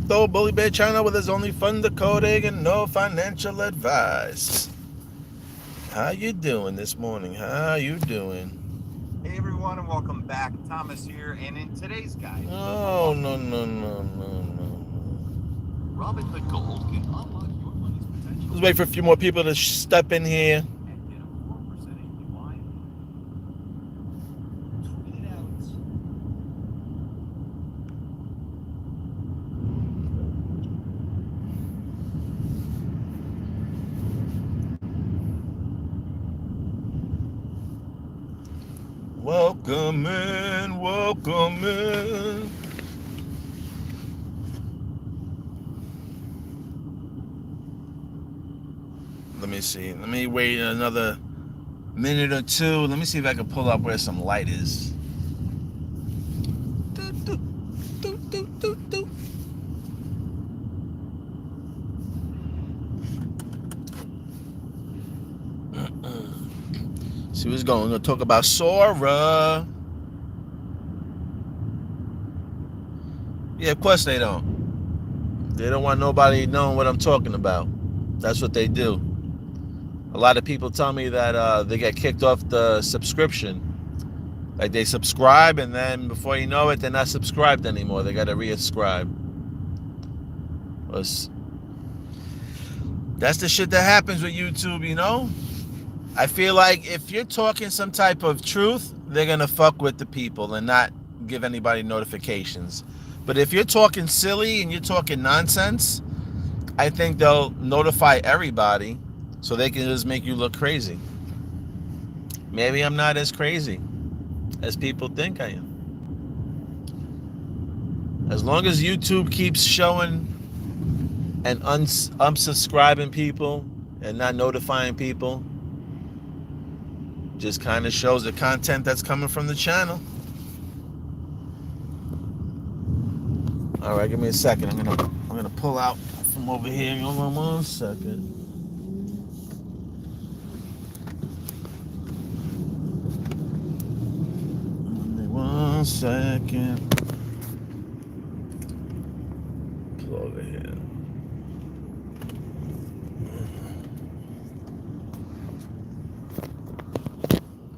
crypto bully bear channel with his only fun decoding and no financial advice. How you doing this morning? How you doing? Hey everyone, and welcome back. Thomas here, and in today's guide, Oh, no. Robin the Gold can unlock your money's potential. Let's wait for a few more people to step in here. And get a 4% APY. Tweet it out. Welcome in, welcome in. Let me see. Let me wait another minute or two. Let me see if I can pull up where some light is. See what's going on. We're going to talk about Sora. Yeah, of course they don't. They don't want nobody knowing what I'm talking about. That's what they do. A lot of people tell me that they get kicked off the subscription. Like they subscribe and then before you know it, they're not subscribed anymore. They got to resubscribe. That's the shit that happens with YouTube, you know? I feel like if you're talking some type of truth, they're going to fuck with the people and not give anybody notifications. But if you're talking silly and you're talking nonsense, I think they'll notify everybody so they can just make you look crazy. Maybe I'm not as crazy as people think I am. As long as YouTube keeps showing and unsubscribing people and not notifying people, just kind of shows the content that's coming from the channel. All right, give me a second. I'm gonna pull out from over here. Hold on 1 second. Only 1 second. Pull over here.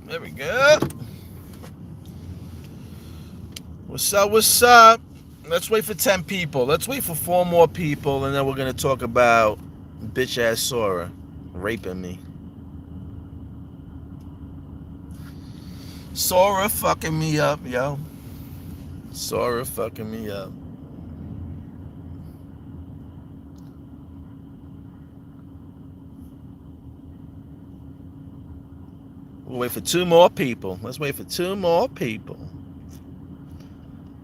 There we go. What's up? What's up? Let's wait for 10 people. Let's wait for 4 more people, and then we're going to talk about bitch-ass Sora raping me. Sora fucking me up, yo. Sora fucking me up. We'll wait for 2 more people. Let's wait for 2 more people.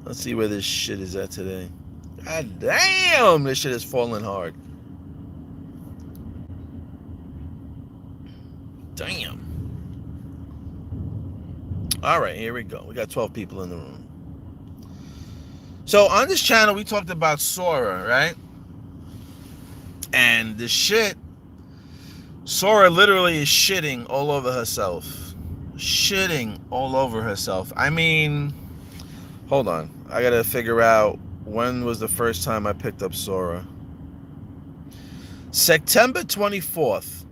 Let's see where this shit is at today. God damn, this shit is falling hard. Damn. All right, here we go. We got 12 people in the room. So on this channel, we talked about Sora, right? And the shit, Sora literally is shitting all over herself. Shitting all over herself. I mean, hold on. I gotta figure out when was the first time I picked up Sora. September 24th.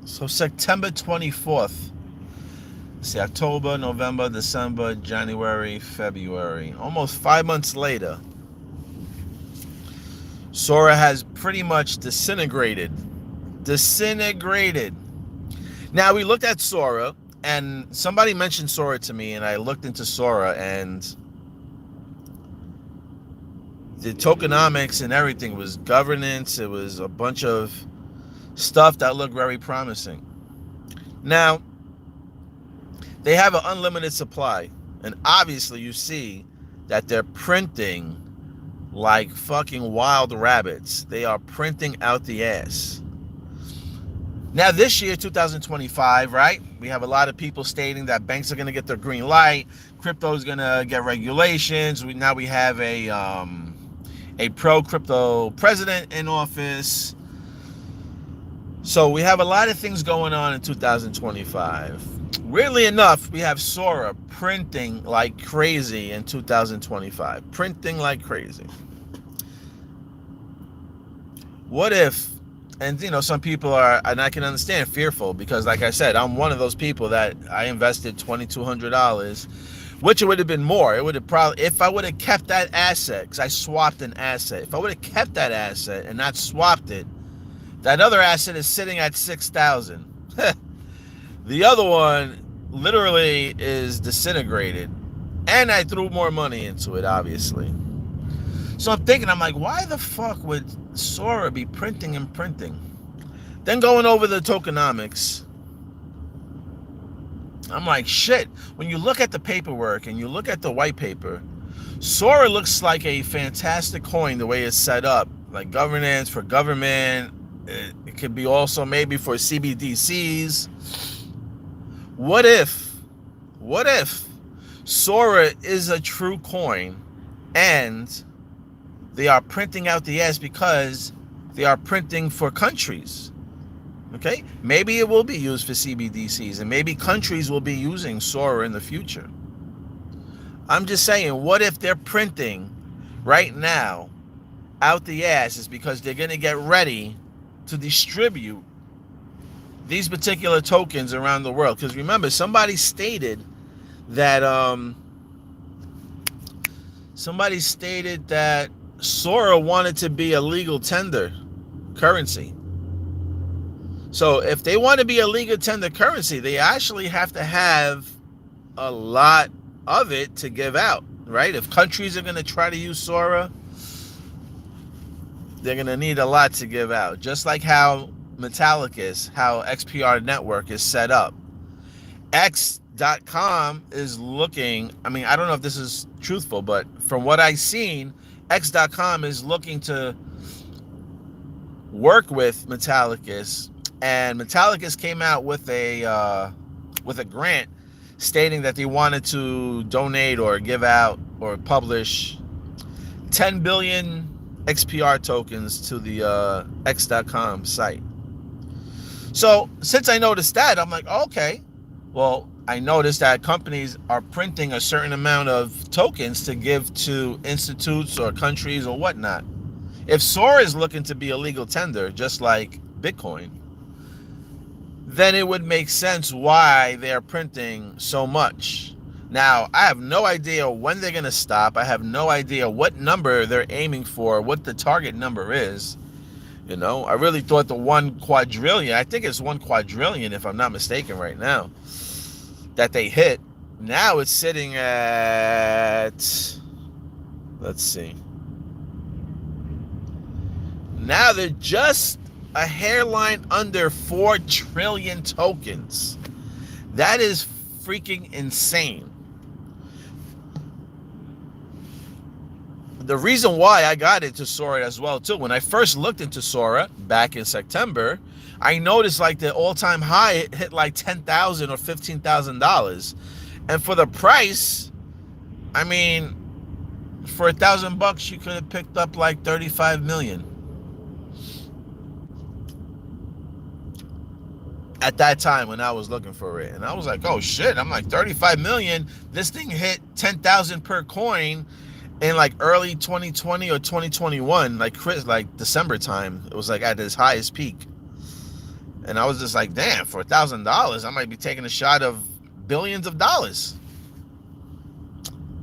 So September 24th. Let's see, October, November, December, January, February. Almost 5 months later, Sora has pretty much disintegrated. Disintegrated. Now, we looked at Sora, and somebody mentioned Sora to me, and I looked into Sora, and the tokenomics and everything was governance. It was a bunch of stuff that looked very promising. Now, they have an unlimited supply, and obviously you see that they're printing like fucking wild rabbits. They are printing out the ass. Now this year, 2025, right? We have a lot of people stating that banks are going to get their green light. Crypto is going to get regulations. Now we have a pro-crypto president in office. So we have a lot of things going on in 2025. Weirdly enough, we have Sora printing like crazy in 2025. Printing like crazy. What if, and some people are, and I can understand, fearful, because like I said, I'm one of those people that I invested $2,200, which it would have been more. It would have probably, if I would have kept that asset, because I swapped an asset, if I would have kept that asset and not swapped it, that other asset is sitting at 6,000. The other one literally is disintegrated, and I threw more money into it, obviously. So I'm thinking, I'm like, why the fuck would Sora be printing and printing? Then going over the tokenomics, I'm like, shit. When you look at the paperwork and you look at the white paper, Sora looks like a fantastic coin the way it's set up, like governance for government. It could be also maybe for CBDCs. What if Sora is a true coin and they are printing out the S because they are printing for countries? Okay, maybe it will be used for CBDCs, and maybe countries will be using Sora in the future. I'm just saying, what if they're printing right now out the ass is because they're going to get ready to distribute these particular tokens around the world? Because remember, somebody stated that Sora wanted to be a legal tender currency. So if they want to be a legal tender currency, they actually have to have a lot of it to give out, right? If countries are going to try to use Sora, they're going to need a lot to give out. Just like how Metallic is, how XPR network is set up. X.com is looking, I mean, I don't know if this is truthful, but from what I've seen, X.com is looking to work with Metallicus, and Metallicus came out with a grant stating that they wanted to donate or give out or publish 10 billion XPR tokens to the X.com site. So since I noticed that, I'm like, okay, well, I noticed that companies are printing a certain amount of tokens to give to institutes or countries or whatnot. If Sora is looking to be a legal tender, just like Bitcoin, then it would make sense why they're printing so much. Now, I have no idea when they're going to stop. I have no idea what number they're aiming for, what the target number is. I really thought the 1 quadrillion, I think it's 1 quadrillion if I'm not mistaken right now, that they hit. Now it's sitting at, let's see. Now they're just a hairline under 4 trillion tokens. That is freaking insane. The reason why I got into Sora as well too, when I first looked into Sora back in September, I noticed like the all-time high hit like $10,000 or $15,000, and for the price, I mean, for $1,000 you could have picked up like 35 million. At that time when I was looking for it, and I was like, oh shit, I'm like 35 million. This thing hit 10,000 per coin in like early 2020 or 2021, like December time. It was like at its highest peak, and I was just like, damn, for $1,000 I might be taking a shot of billions of dollars.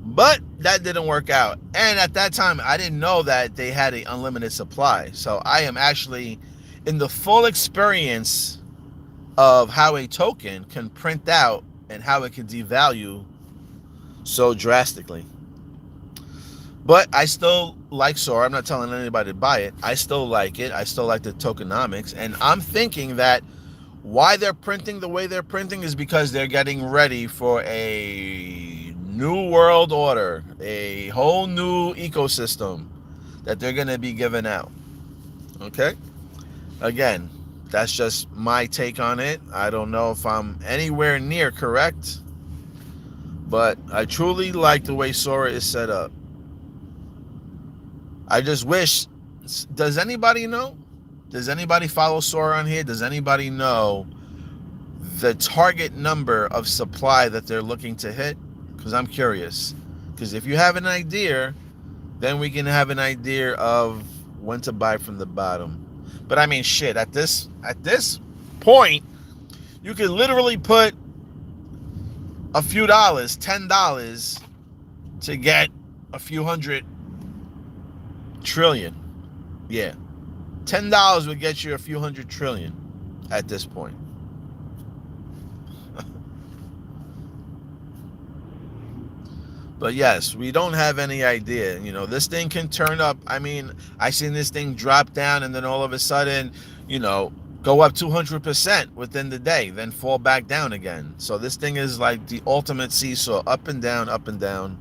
But that didn't work out, and at that time I didn't know that they had an unlimited supply. So I am actually in the full experience of how a token can print out and how it can devalue so drastically. But I still like Sora. I'm not telling anybody to buy it. I still like it. I still like the tokenomics. And I'm thinking that why they're printing the way they're printing is because they're getting ready for a new world order, a whole new ecosystem that they're going to be giving out. Okay? Again, that's just my take on it. I don't know if I'm anywhere near correct, but I truly like the way Sora is set up. I just wish, does anybody know? Does anybody follow Sora on here? Does anybody know the target number of supply that they're looking to hit? Because I'm curious. Because if you have an idea, then we can have an idea of when to buy from the bottom. But I mean, shit, at this point, you can literally put a few dollars, $10, to get a few hundred trillion. Yeah. $10 would get you a few hundred trillion at this point. But yes, we don't have any idea. You know, this thing can turn up. I mean, I seen this thing drop down and then all of a sudden, you know, go up 200% within the day, then fall back down again. So this thing is like the ultimate seesaw, up and down, up and down.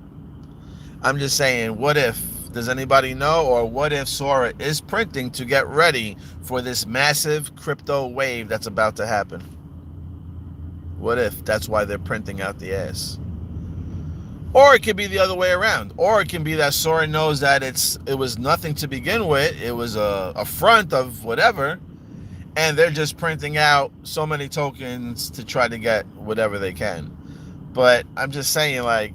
I'm just saying, what if? Does anybody know? Or what if Sora is printing to get ready for this massive crypto wave that's about to happen? What if that's why they're printing out the ass? Or it could be the other way around. Or it can be that Sora knows that it was nothing to begin with. It was a front of whatever. And they're just printing out so many tokens to try to get whatever they can. But I'm just saying, like,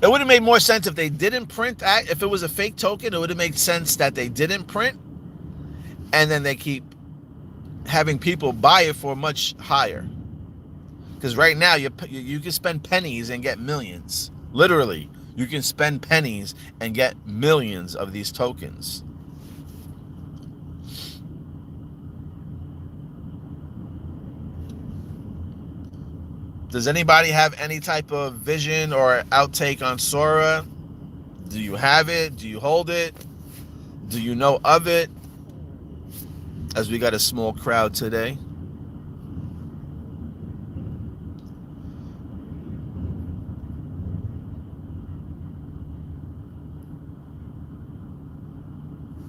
it would have made more sense if they didn't print. If it was a fake token, it would have made sense that they didn't print. And then they keep having people buy it for much higher. Because right now, you can spend pennies and get millions. Literally, you can spend pennies and get millions of these tokens. Does anybody have any type of vision or outtake on Sora? Do you have it? Do you hold it? Do you know of it? As we got a small crowd today.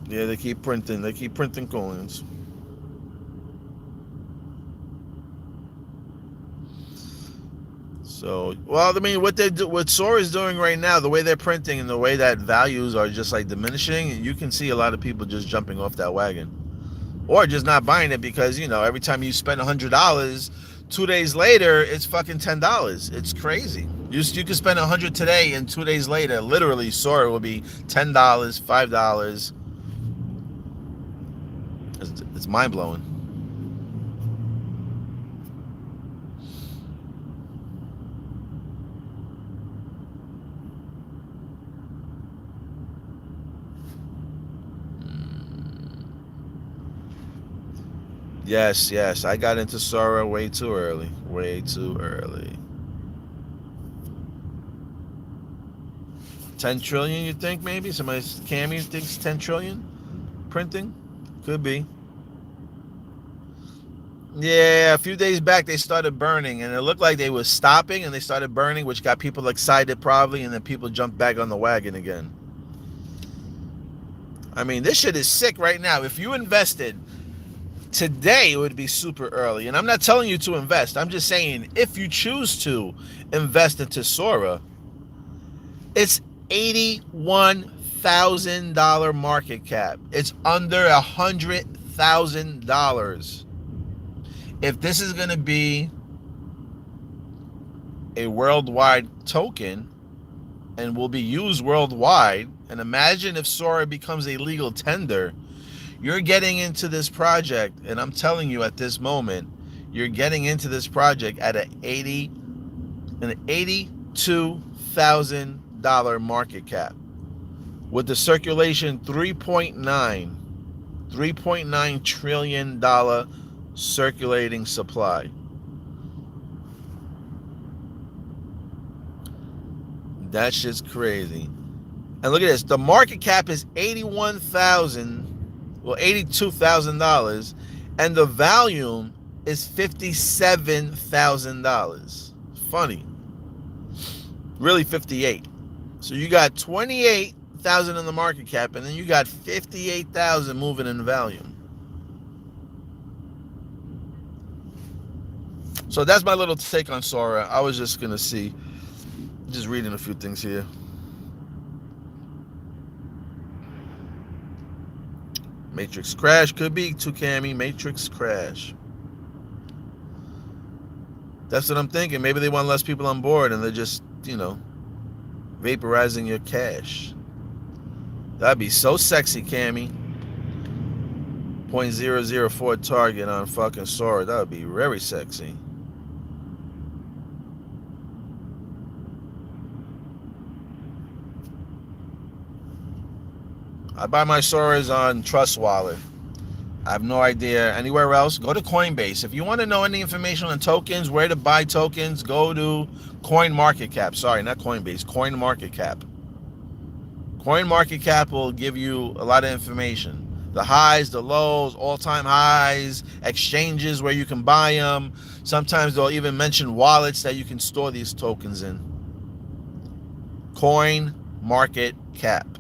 Yeah, they keep printing. They keep printing coins. So, well, I mean, what Sora's doing right now, the way they're printing and the way that values are just like diminishing, you can see a lot of people just jumping off that wagon, or just not buying it because, you know, every time you spend $100, 2 days later it's fucking $10. It's crazy. You can spend $100 today, and 2 days later, literally, Sora will be $10, $5. It's mind blowing. Yes, I got into Sora way too early. Way too early. 10 trillion, you think maybe? Cammy thinks 10 trillion printing? Could be. Yeah, a few days back they started burning, and it looked like they were stopping, and they started burning, which got people excited probably, and then people jumped back on the wagon again. I mean, this shit is sick right now. If you invested today, it would be super early. And I'm not telling you to invest. I'm just saying, if you choose to invest into Sora, it's $81,000 market cap. It's under $100,000. If this is going to be a worldwide token and will be used worldwide, and imagine if Sora becomes a legal tender, you're getting into this project, and I'm telling you at this moment, you're getting into this project at an $82,000 market cap with the circulation $3.9 trillion circulating supply. That shit's crazy. And look at this. The market cap is $82,000, and the volume is $57,000. Funny. Really 58. So you got 28,000 in the market cap, and then you got 58,000 moving in volume. So that's my little take on Sora. I was just going to see, just reading a few things here. Matrix crash could be too, Cammy. Matrix crash. That's what I'm thinking. Maybe they want less people on board and they're just, you know, vaporizing your cash. That'd be so sexy, Cammy. .004 target on fucking Sora. That would be very sexy. I buy my Soras on Trust Wallet. I have no idea anywhere else. Go to Coinbase. If you want to know any information on tokens, where to buy tokens, go to CoinMarketCap. Sorry, not Coinbase, CoinMarketCap. CoinMarketCap will give you a lot of information. The highs, the lows, all-time highs, exchanges where you can buy them. Sometimes they'll even mention wallets that you can store these tokens in. CoinMarketCap.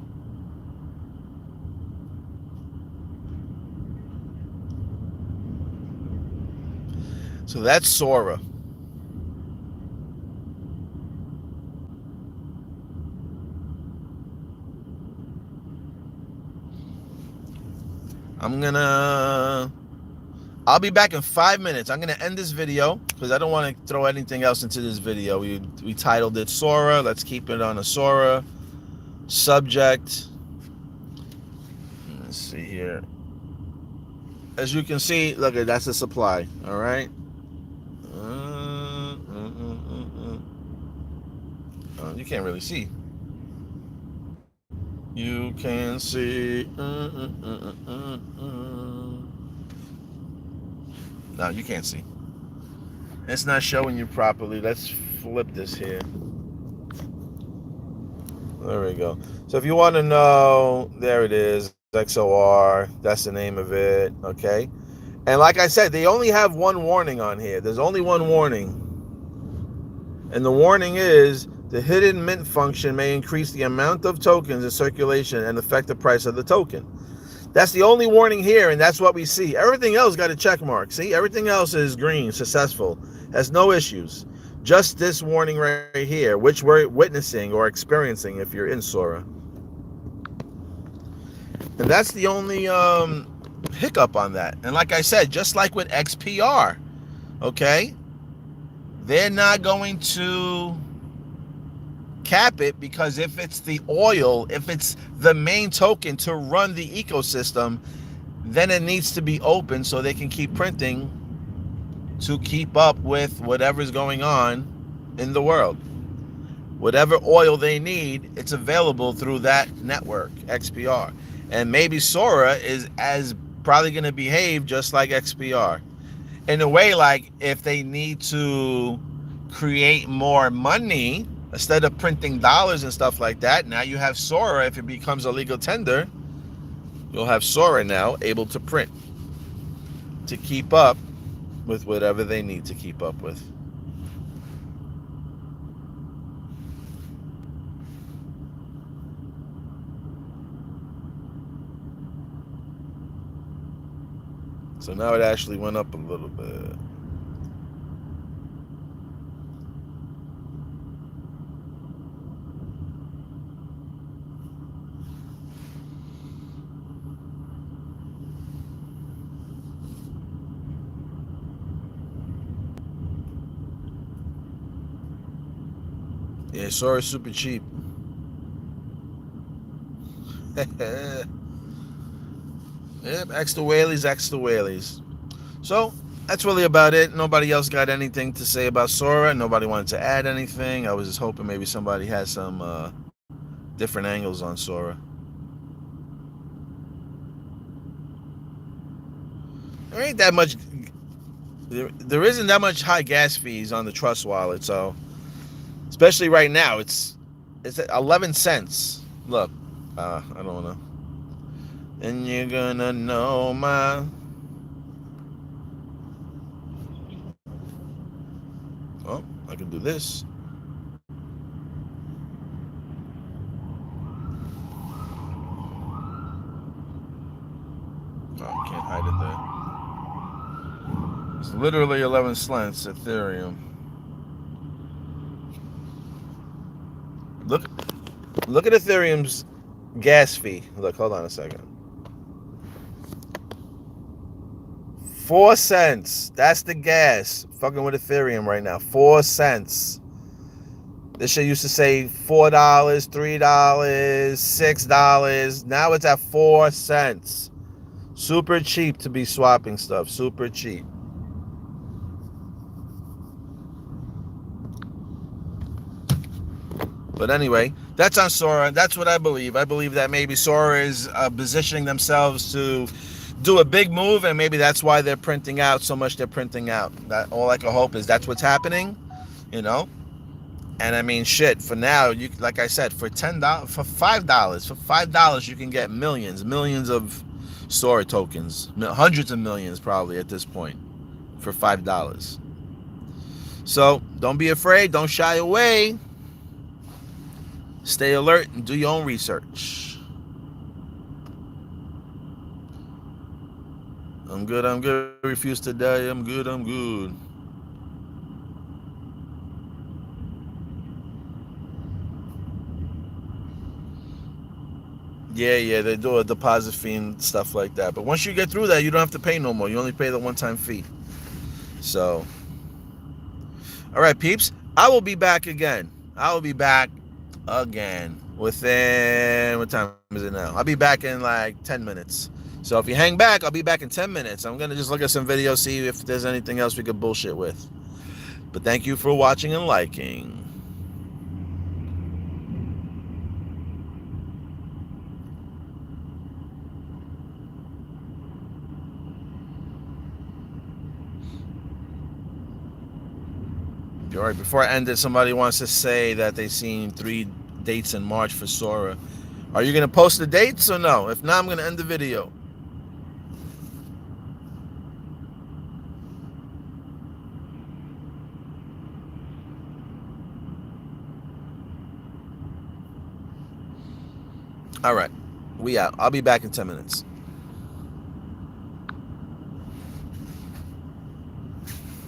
So that's Sora. I'll be back in 5 minutes. I'm gonna end this video because I don't want to throw anything else into this video. We titled it Sora. Let's keep it on a Sora subject. Let's see here. As you can see, look, that's the supply. All right. You can't really see. You can see. No, you can't see. It's not showing you properly. Let's flip this here. There we go. So if you want to know, there it is. XOR. That's the name of it. Okay. And like I said, they only have one warning on here. There's only one warning. And the warning is the hidden mint function may increase the amount of tokens in circulation and affect the price of the token. That's the only warning here, and that's what we see. Everything else got a check mark. See, everything else is green, successful, has no issues. Just this warning right here, which we're witnessing or experiencing if you're in Sora. And that's the only hiccup on that. And like I said, just like with XPR, okay, they're not going to cap it, because if it's the oil, if it's the main token to run the ecosystem, then it needs to be open so they can keep printing to keep up with whatever's going on in the world. Whatever oil they need, it's available through that network, XPR. And maybe Sora is probably going to behave just like XPR. In a way, like if they need to create more money, instead of printing dollars and stuff like that, now you have Sora. If it becomes a legal tender, you'll have Sora now able to print to keep up with whatever they need to keep up with. So now it actually went up a little bit. Yeah, Sora's super cheap. Yep, extra whalies. So that's really about it. Nobody else got anything to say about Sora. Nobody wanted to add anything. I was just hoping maybe somebody had some different angles on Sora. There ain't that much. There isn't that much high gas fees on the Trust Wallet, so especially right now, it's at 11 cents. Look, I don't know. And you're gonna know my. Oh, I can do this. Oh, I can't hide it there. It's literally 11 cents Ethereum. Look at Ethereum's gas fee. Look, hold on a second. 4 cents. That's the gas. Fucking with Ethereum right now. 4 cents. This shit used to say $4, $3, $6. Now it's at 4 cents. Super cheap to be swapping stuff. Super cheap. But anyway, that's on Sora. That's what I believe. I believe that maybe Sora is positioning themselves to do a big move, and maybe that's why they're printing out so much. They're printing out. That all I can hope is that's what's happening, you know. And I mean, shit. For now, you like I said, for $10, for $5, you can get millions of Sora tokens, hundreds of millions probably at this point, for $5. So don't be afraid. Don't shy away. Stay alert and do your own research. I'm good. I'm good. Refuse to die. I'm good. I'm good. Yeah, they do a deposit fee and stuff like that. But once you get through that, you don't have to pay no more. You only pay the one-time fee. So, all right, peeps. I will be back again. I will be back again within, what time is it now? I'll be back in like 10 minutes. So if you hang back, I'll be back in 10 minutes. I'm going to just look at some videos, see if there's anything else we could bullshit with. But thank you for watching and liking. All right, before I end it, somebody wants to say that they've seen 3 dates in March for Sora. Are you going to post the dates or no? If not, I'm going to end the video. All right, we out. I'll be back in 10 minutes.